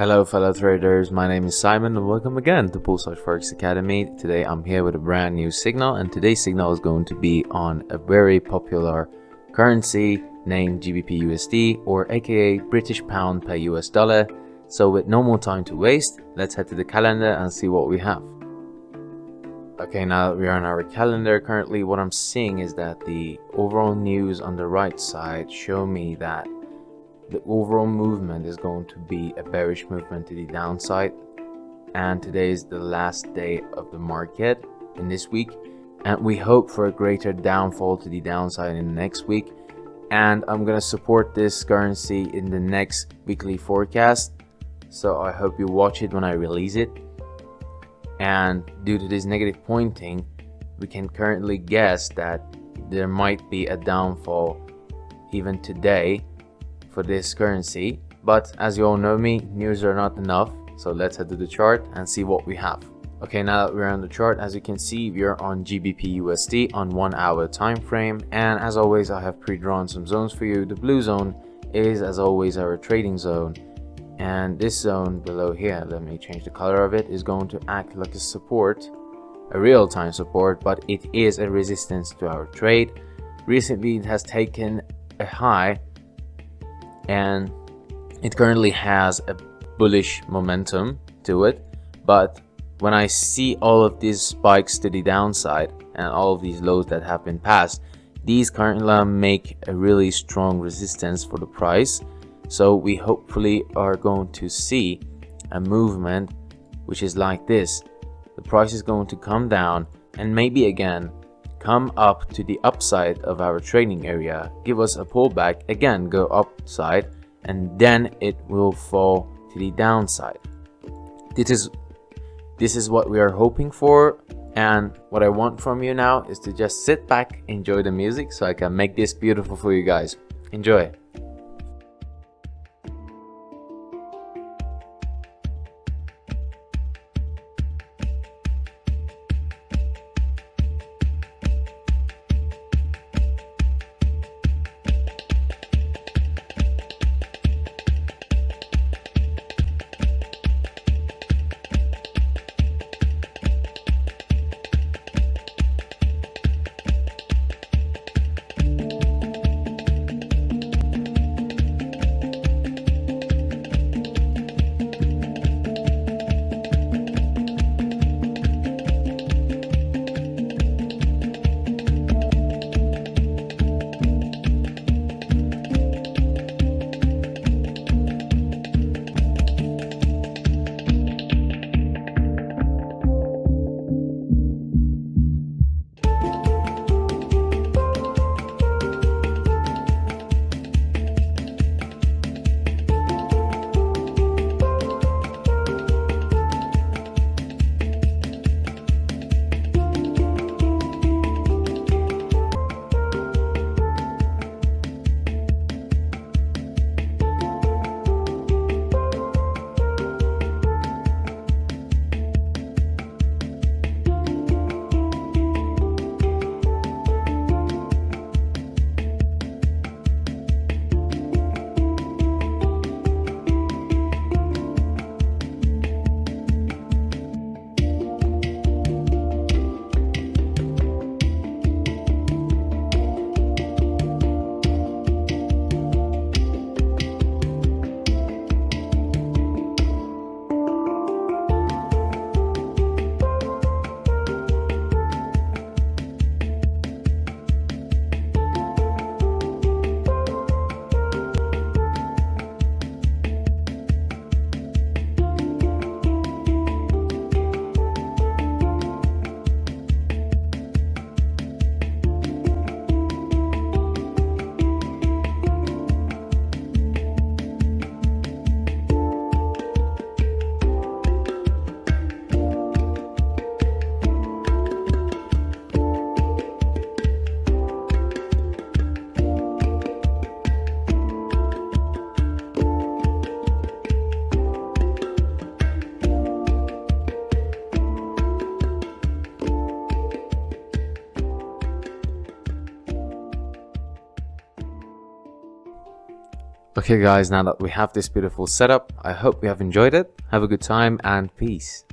Hello fellow traders, my name is Simon and welcome again to Porsaj Forex Academy. Today I'm here with a brand new signal, and today's signal is going to be on a very popular currency named GBPUSD, or aka British Pound per US dollar. So with no more time to waste, let's head to the calendar and see what we have. Okay, now that we are on our calendar, currently what I'm seeing is that the overall news on the right side show me that the overall movement is going to be a bearish movement to the downside, and today is the last day of the market in this week, and we hope for a greater downfall to the downside in the next week. And I'm gonna support this currency in the next weekly forecast, so I hope you watch it when I release it. And due to this negative pointing, we can currently guess that there might be a downfall even today for this currency. But as you all know me, news are not enough, so let's head to the chart and see what we have. Okay, now that we're on the chart, as you can see, we're on GBPUSD on 1 hour time frame, and as always I have pre-drawn some zones for you. The blue zone is as always our trading zone, and this zone below here, let me change the color of it, is going to act like a support, a real-time support, but it is a resistance to our trade. Recently it has taken a high and it currently has a bullish momentum to it, but when I see all of these spikes to the downside and all of these lows that have been passed, these currently make a really strong resistance for the price. So we hopefully are going to see a movement which is like this. The price is going to come down and maybe again come up to the upside of our trading area, give us a pullback, again go upside, and then it will fall to the downside. This is what we are hoping for, and what I want from you now is to just sit back, enjoy the music, so I can make this beautiful for you guys. Enjoy. Okay guys, now that we have this beautiful setup, I hope you have enjoyed it. Have a good time and peace.